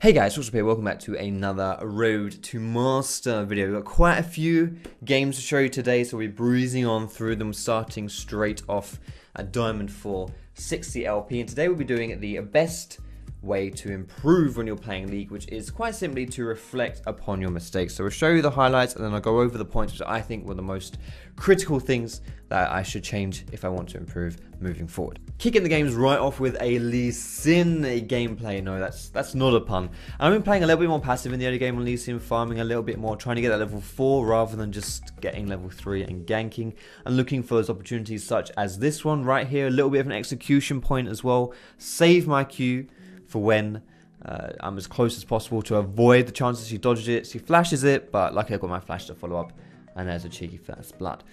Hey guys, Foxdrop here, welcome back to another Road to Master video. We've got quite a few games to show you today, so we're breezing on through them, starting straight off at Diamond 4 60 LP. And today we'll be doing the best way to improve when you're playing League, which is quite simply to reflect upon your mistakes. So we'll show you the highlights and then I'll go over the points which I think were the most critical things that I should change if I want to improve moving forward. Kicking the games right off with a Lee Sin gameplay. No, that's not a pun. I've been playing a little bit more passive in the early game on Lee Sin, farming a little bit more, trying to get that level 4 rather than just getting level 3 and ganking, and looking for those opportunities such as this one right here, a little bit of an execution point as well. Save my Q for when I'm as close as possible to avoid the chances she dodges it. She flashes it, but luckily I've got my flash to follow up, and there's a cheeky first blood.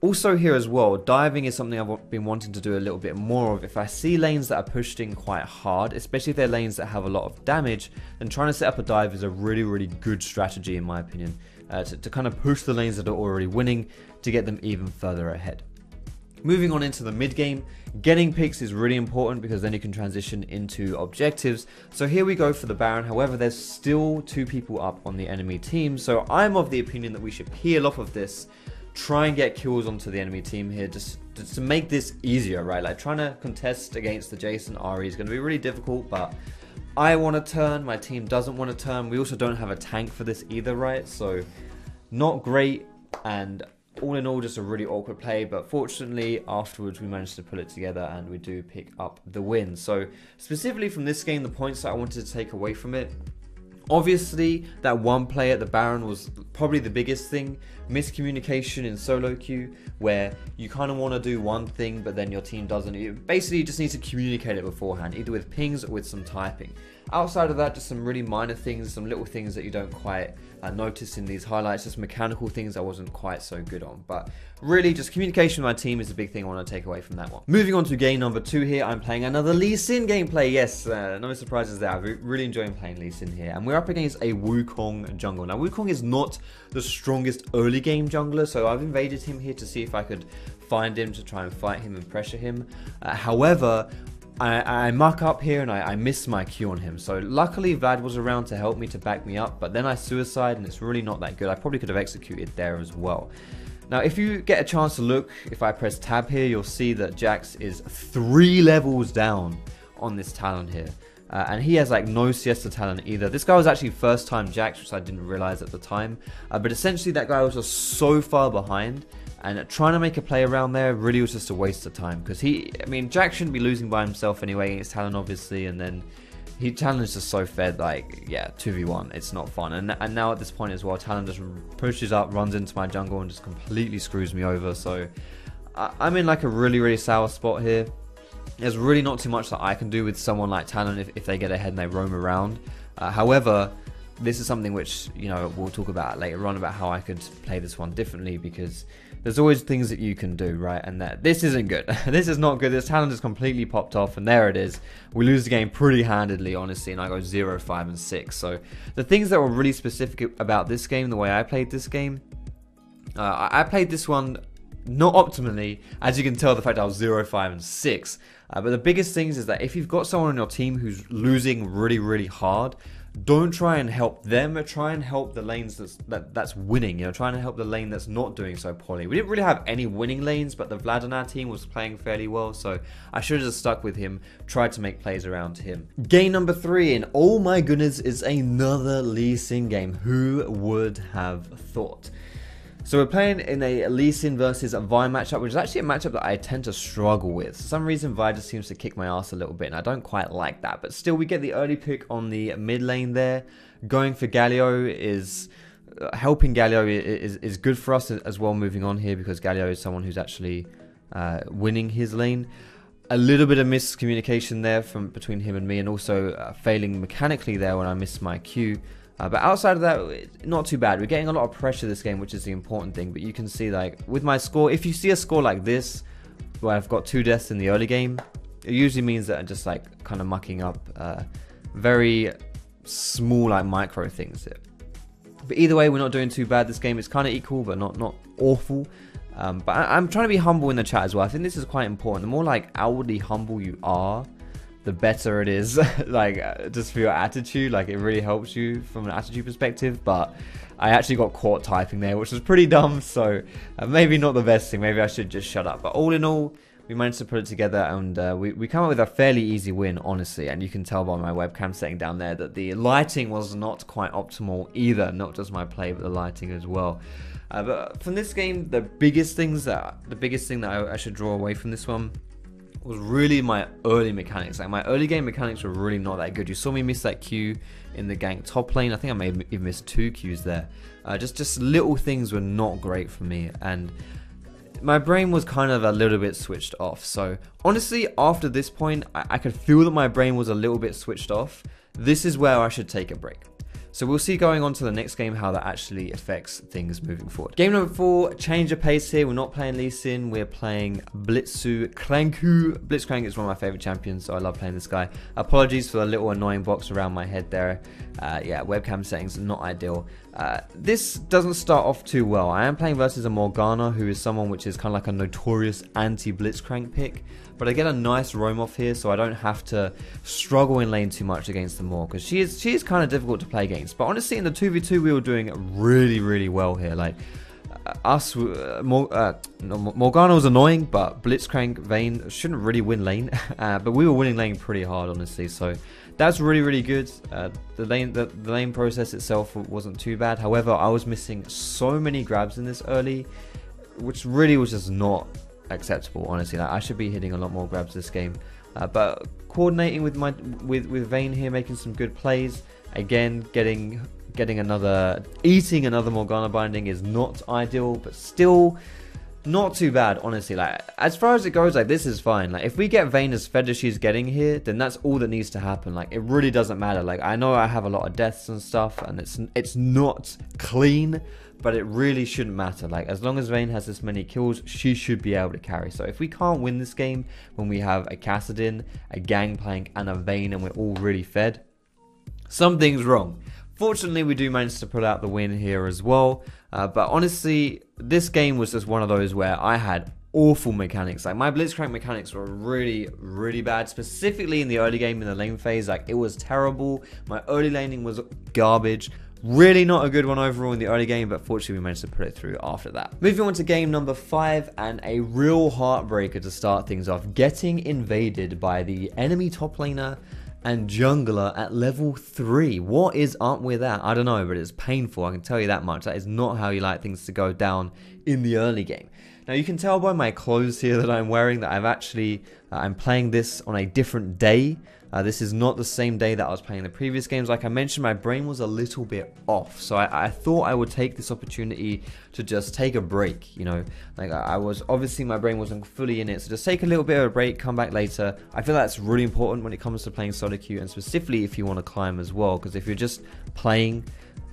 Also here as well, diving is something I've been wanting to do a little bit more of. If I see lanes that are pushed in quite hard, especially if they're lanes that have a lot of damage, then trying to set up a dive is a really good strategy in my opinion, to kind of push the lanes that are already winning to get them even further ahead. Moving on into the mid game, getting picks is really important because then you can transition into objectives. So here we go for the Baron. However, there's still 2 people up on the enemy team, so I'm of the opinion that we should peel off of this, try and get kills onto the enemy team here just to make this easier, right? Like trying to contest against the Jason Ari is going to be really difficult, but I want to turn, my team doesn't want to turn. We also don't have a tank for this either, right? So not great, and all in all, just a really awkward play, but fortunately afterwards we managed to pull it together and we do pick up the win. So specifically from this game, the points that I wanted to take away from it, obviously that one play at the Baron was probably the biggest thing. Miscommunication in solo queue, where you kind of want to do one thing but then your team doesn't. You basically just need to communicate it beforehand, either with pings or with some typing. Outside of that, just some really minor things, some little things that you don't quite notice in these highlights, just mechanical things I wasn't quite so good on. But really, just communication with my team is a big thing I want to take away from that one. Moving on to game number 2 here, I'm playing another Lee Sin gameplay. Yes, no surprises there. I'm really enjoying playing Lee Sin here. And we're up against a Wukong jungle. Now, Wukong is not the strongest early game jungler, so I've invaded him here to see if I could find him to try and fight him and pressure him. However, I muck up here and I miss my Q on him. So luckily Vlad was around to help me, to back me up, but then I suicide and it's really not that good. I probably could have executed there as well. Now if you get a chance to look, if I press tab here, you'll see that Jax is 3 levels down on this talent here. And he has like no Siesta talent either. This guy was actually first time Jax, which I didn't realize at the time. But essentially that guy was just so far behind, and trying to make a play around there really was just a waste of time, because Jax shouldn't be losing by himself anyway against Talon obviously, and then Talon is just so fed, like, yeah, 2v1, it's not fun. And now at this point as well, Talon just pushes up, runs into my jungle and just completely screws me over. So I'm in like a really sour spot here. There's really not too much that I can do with someone like Talon if they get ahead and they roam around. However, this is something which, you know, we'll talk about later on, about how I could play this one differently, because there's always things that you can do, right? And this isn't good. This is not good. This talent is completely popped off, and there it is. We lose the game pretty handedly, honestly, and I go 0, 5, and 6. So the things that were really specific about this game, the way I played this game, I played this one not optimally, as you can tell the fact I was 0, 5, and 6. But the biggest things is that if you've got someone on your team who's losing really hard, don't try and help them. Try and help the lanes that's winning. You know, trying to help the lane that's not doing so poorly. We didn't really have any winning lanes, but the Vlad on our team was playing fairly well, so I should have just stuck with him, tried to make plays around him. Game number 3, and oh my goodness, is another Lee Sin game. Who would have thought? So we're playing in a Lee Sin versus a Vi matchup, which is actually a matchup that I tend to struggle with. For some reason, Vi just seems to kick my ass a little bit, and I don't quite like that. But still, we get the early pick on the mid lane there. Going for Galio is... helping Galio is good for us as well moving on here, because Galio is someone who's actually winning his lane. A little bit of miscommunication there between him and me, and also failing mechanically there when I missed my Q. But outside of that, not too bad. We're getting a lot of pressure this game, which is the important thing. But you can see, like, with my score, if you see a score like this, where I've got 2 deaths in the early game, it usually means that I'm just, like, kind of mucking up very small, like, micro things here. But either way, we're not doing too bad this game. It's kind of equal, but not awful. But I'm trying to be humble in the chat as well. I think this is quite important. The more, like, outwardly humble you are, the better it is. Like, just for your attitude, like, it really helps you from an attitude perspective. But I actually got caught typing there, which was pretty dumb, so maybe not the best thing. Maybe I should just shut up. But all in all, we managed to put it together, and we come up with a fairly easy win, honestly. And you can tell by my webcam setting down there that the lighting was not quite optimal either, not just my play, but the lighting as well. But from this game, the biggest thing that I should draw away from this one was really my early mechanics. Like, my early game mechanics were really not that good. You saw me miss that Q in the gank top lane. I think I may have even missed 2 Qs there. Just little things were not great for me, and my brain was kind of a little bit switched off. So honestly, after this point, I could feel that my brain was a little bit switched off. This is where I should take a break. So we'll see going on to the next game how that actually affects things moving forward. Game number 4, change of pace here. We're not playing Lee Sin, we're playing Blitzcrank. Blitzcrank is one of my favorite champions, so I love playing this guy. Apologies for the little annoying box around my head there. Yeah, webcam settings are not ideal. This doesn't start off too well. I am playing versus a Morgana, who is someone which is kind of like a notorious anti-Blitzcrank pick. But I get a nice roam off here, so I don't have to struggle in lane too much against the Morg, because she is kind of difficult to play against. But honestly, in the 2v2, we were doing really, really well here. Like, Morgana was annoying, but Blitzcrank, Vayne shouldn't really win lane. But we were winning lane pretty hard, honestly. So that's really, really good. The lane process itself wasn't too bad. However, I was missing so many grabs in this early, which really was just not acceptable, honestly. Like, I should be hitting a lot more grabs this game. But coordinating with Vayne here, making some good plays. Again, eating another Morgana binding is not ideal, but still not too bad, honestly. Like, as far as it goes, like, this is fine. Like, if we get Vayne as fed as she's getting here, then that's all that needs to happen. Like, it really doesn't matter. Like, I know I have a lot of deaths and stuff, and it's not clean, but it really shouldn't matter. Like, as long as Vayne has this many kills, she should be able to carry. So if we can't win this game when we have a Kassadin, a Gangplank, and a Vayne, and we're all really fed, something's wrong. Fortunately, we do manage to pull out the win here as well. But honestly, this game was just one of those where I had awful mechanics. Like, my Blitzcrank mechanics were really, really bad, specifically in the early game in the lane phase. Like, it was terrible. My early laning was garbage. Really not a good one overall in the early game, but fortunately we managed to put it through after that. Moving on to game number 5, and a real heartbreaker to start things off. Getting invaded by the enemy top laner and jungler at level 3. What is up with that? I don't know, but it's painful, I can tell you that much. That is not how you like things to go down in the early game. Now, you can tell by my clothes here that I'm wearing that I'm playing this on a different day. This is not the same day that I was playing the previous games. Like I mentioned, my brain was a little bit off, so I thought I would take this opportunity to just take a break, you know. Like, obviously my brain wasn't fully in it, so just take a little bit of a break, come back later. I feel that's really important when it comes to playing solo queue, and specifically if you want to climb as well, because if you're just playing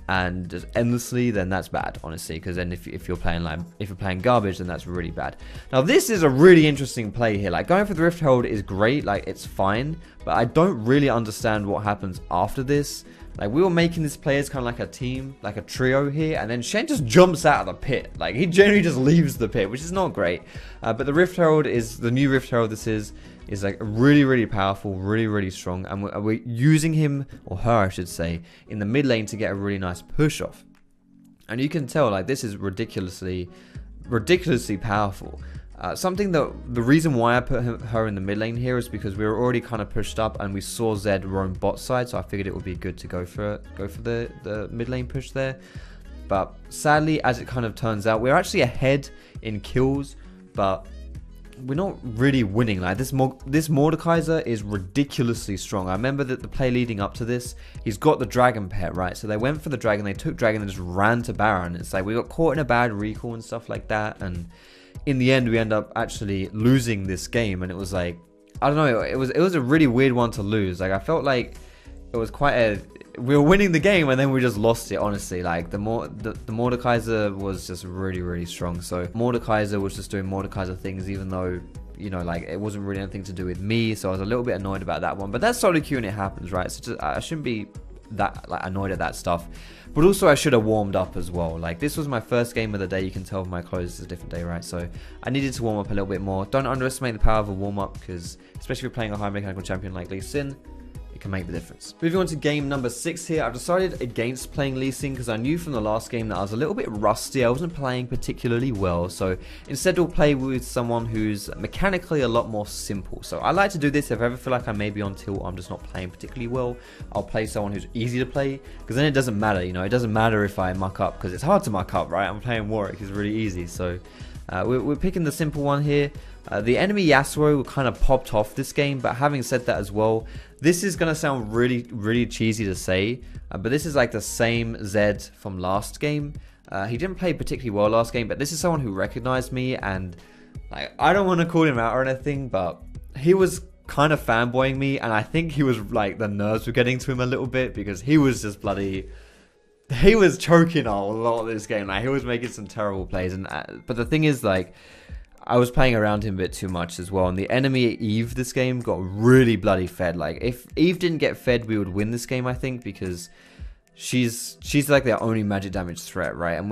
and just endlessly, then that's bad, honestly. Because then if you're playing garbage, then that's really bad. Now, this is a really interesting play here. Like, going for the Rift Herald is great, like, it's fine, but I don't really understand what happens after this. Like, we were making this play as kind of like a team, like a trio here, and then Shen just jumps out of the pit. Like, he generally just leaves the pit, which is not great. But the Rift Herald is the new Rift Herald. This is like really, really powerful, really, really strong, and we're using him, or her I should say, in the mid lane to get a really nice push off. And you can tell, like, this is ridiculously powerful. Something that the reason why I put her in the mid lane here is because we were already kind of pushed up and we saw Zed roam bot side, so I figured it would be good to go for the mid lane push there. But sadly, as it kind of turns out, we're actually ahead in kills, but we're not really winning. Like, this Mordekaiser is ridiculously strong. I remember that the play leading up to this, he's got the dragon pet, right? So they went for the dragon, they took dragon and just ran to Baron. It's like we got caught in a bad recall and stuff like that, and in the end we end up actually losing this game. And it was like, I don't know, it was a really weird one to lose. Like, I felt like it was we were winning the game and then we just lost it, honestly. Like, the Mordekaiser was just really, really strong. So Mordekaiser was just doing Mordekaiser things, even though, you know, like, it wasn't really anything to do with me. So I was a little bit annoyed about that one, but that's solo queue and it happens, right? So I shouldn't be that annoyed at that stuff. But also I should have warmed up as well. Like, this was my first game of the day. You can tell my clothes is a different day, right? So I needed to warm up a little bit more. Don't underestimate the power of a warm up, because especially if you're playing a high mechanical champion like Lee Sin, it can make the difference. Moving on to game number 6 here, I've decided against playing Lee Sin because I knew from the last game that I was a little bit rusty. I wasn't playing particularly well, so instead we'll play with someone who's mechanically a lot more simple. So I like to do this if I ever feel like I may be on tilt or I'm just not playing particularly well. I'll play someone who's easy to play, because then it doesn't matter, you know, it doesn't matter if I muck up, because it's hard to muck up, right? I'm playing Warwick, it's really easy. So we're picking the simple one here. The enemy Yasuo kind of popped off this game, but having said that as well, this is going to sound really cheesy to say, but this is like the same Zed from last game. He didn't play particularly well last game, but this is someone who recognized me, and like, I don't want to call him out or anything, but he was kind of fanboying me, and I think he was like, the nerves were getting to him a little bit, because he was just bloody... He was choking a lot of this game. Like, he was making some terrible plays, and but the thing is, like, I was playing around him a bit too much as well, and the enemy Eve this game got really bloody fed. Like, if Eve didn't get fed, we would win this game, I think, because she's like their only magic damage threat, right? And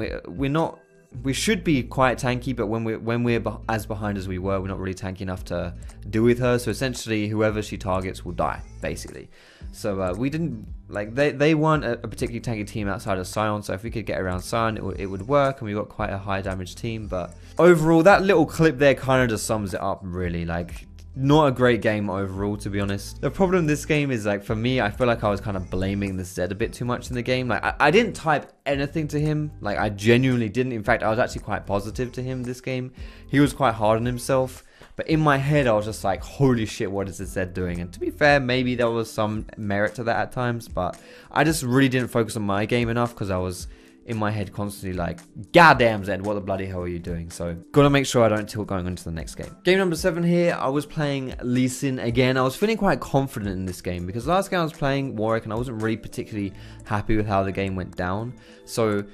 we should be quite tanky, but when we're as behind as we were, we're not really tanky enough to deal with her. So essentially, whoever she targets will die, basically. So we didn't, like, they weren't a particularly tanky team outside of Sion, so if we could get around Sion, it would work, and we got quite a high damage team. But overall, that little clip there kind of just sums it up, really. Like, not a great game overall, to be honest. The problem this game is, like, for me, I feel like I was kind of blaming the Zed a bit too much in the game. Like, I didn't type anything to him. Like, I genuinely didn't. In fact, I was actually quite positive to him this game. He was quite hard on himself. But in my head, I was just like, holy shit, what is this Zed doing? And to be fair, maybe there was some merit to that at times, but I just really didn't focus on my game enough, because I was in my head constantly like, goddamn Zed, what the bloody hell are you doing? So gotta make sure I don't tilt going on to the next game. Game number 7 here, I was playing Lee Sin again. I was feeling quite confident in this game, because last game I was playing Warwick and I wasn't really particularly happy with how the game went down. So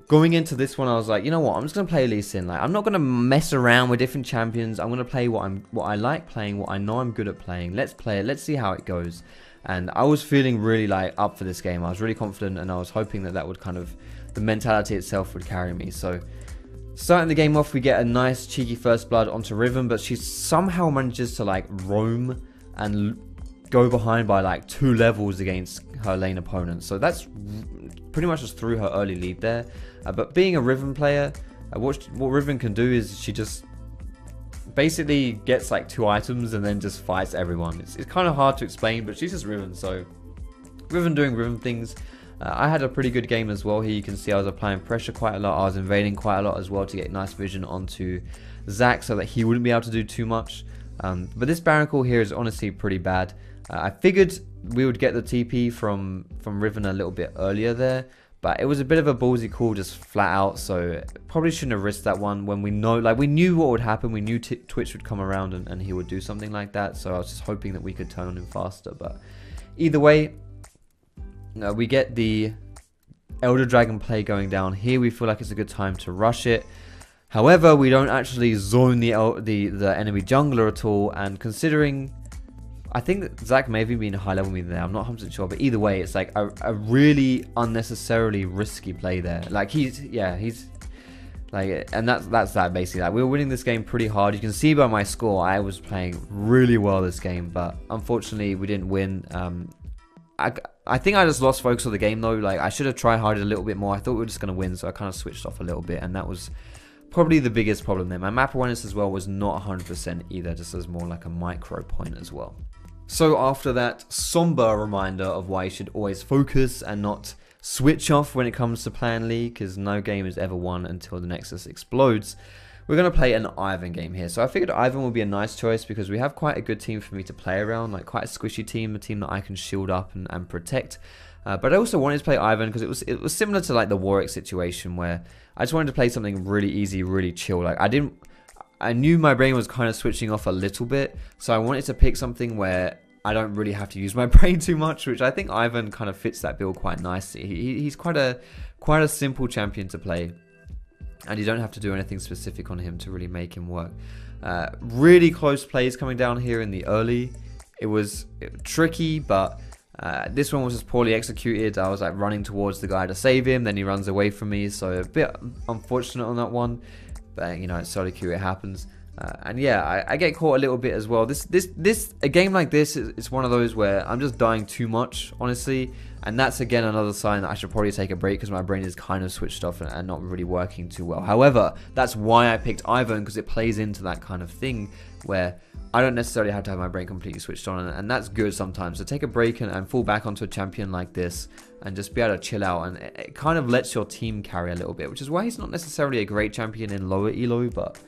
going into this one, I was like, you know what, I'm just going to play Lee Sin. Like, I'm not going to mess around with different champions. I'm going to play what I like playing, what I know I'm good at playing. Let's play it. Let's see how it goes. And I was feeling really, like, up for this game. I was really confident, and I was hoping that would kind of, the mentality itself would carry me. So starting the game off, we get a nice cheeky first blood onto Riven, but she somehow manages to, like, roam and go behind by like 2 levels against her lane opponent. So that's pretty much just threw her early lead there. But being a Riven player, what Riven can do is she just basically gets like 2 items and then just fights everyone. It's kind of hard to explain, but she's just Riven. So Riven doing Riven things. I had a pretty good game as well. Here you can see I was applying pressure quite a lot. I was invading quite a lot as well to get nice vision onto Zac so that he wouldn't be able to do too much. But this Baron call here is honestly pretty bad. I figured we would get the TP from Riven a little bit earlier there, but it was a bit of a ballsy call just flat out, so probably shouldn't have risked that one when we know, like, we knew what would happen. We knew Twitch would come around and he would do something like that, so I was just hoping that we could turn on him faster. But either way, we get the Elder Dragon play going down here. We feel like it's a good time to rush it. However, we don't actually zone the enemy jungler at all, and considering, I think that Zac may have even been high level me there, I'm not 100% sure, but either way, it's like a really unnecessarily risky play there. Like, he's like, and that's that basically. Like, we were winning this game pretty hard. You can see by my score, I was playing really well this game, but unfortunately we didn't win. I think I just lost focus of the game though. Like, I should have tried harder a little bit more. I thought we were just going to win, so I kind of switched off a little bit, and that was probably the biggest problem there. My map awareness as well was not 100% either, just as more like a micro point as well. So after that somber reminder of why you should always focus and not switch off when it comes to Plan League, because no game is ever won until the Nexus explodes, we're going to play an Ivern game here. So I figured Ivern would be a nice choice because we have quite a good team for me to play around, like quite a squishy team, a team that I can shield up and protect. But I also wanted to play Ivern because it was similar to like the Warwick situation, where I just wanted to play something really easy, really chill. Like, I knew my brain was kind of switching off a little bit, so I wanted to pick something where I don't really have to use my brain too much, which I think Ivern kind of fits that bill quite nicely. He's quite a simple champion to play, and you don't have to do anything specific on him to really make him work. Really close plays coming down here in the early. It was tricky, but This one was just poorly executed. I was like running towards the guy to save him, then he runs away from me, so a bit unfortunate on that one. But you know, it's solo queue, it happens. And yeah, I get caught a little bit as well. A game like this is one of those where I'm just dying too much, honestly. And that's again another sign that I should probably take a break, because my brain is kind of switched off and not really working too well. However, that's why I picked Ivan, because it plays into that kind of thing where I don't necessarily have to have my brain completely switched on, and that's good sometimes. So take a break and fall back onto a champion like this and just be able to chill out, and it kind of lets your team carry a little bit, which is why he's not necessarily a great champion in lower elo, but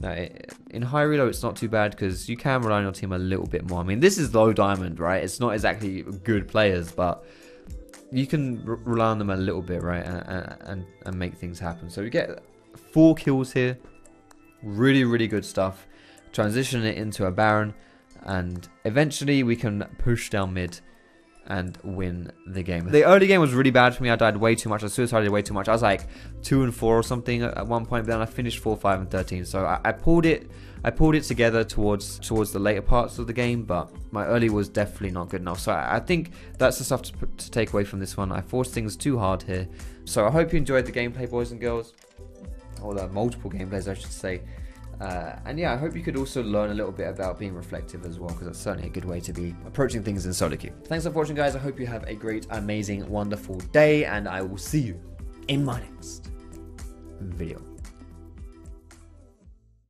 no, in higher elo it's not too bad, because you can rely on your team a little bit more. I mean, this is low diamond, right? It's not exactly good players, but you can rely on them a little bit, right? And make things happen. So we get 4 kills here. Really, really good stuff. Transition it into a Baron, and eventually we can push down mid and win the game. The early game was really bad for me. I died way too much. I suicided way too much. I was like 2 and 4 or something at one point, but then I finished 4, 5 and 13. So I pulled it together towards the later parts of the game, but my early was definitely not good enough. So I think that's the stuff to take away from this one. I forced things too hard here. So I hope you enjoyed the gameplay, boys and girls, or the multiple gameplays, I should say. And yeah, I hope you could also learn a little bit about being reflective as well, because that's certainly a good way to be approaching things in solo queue. Thanks for watching, guys. I hope you have a great, amazing, wonderful day, and I will see you in my next video.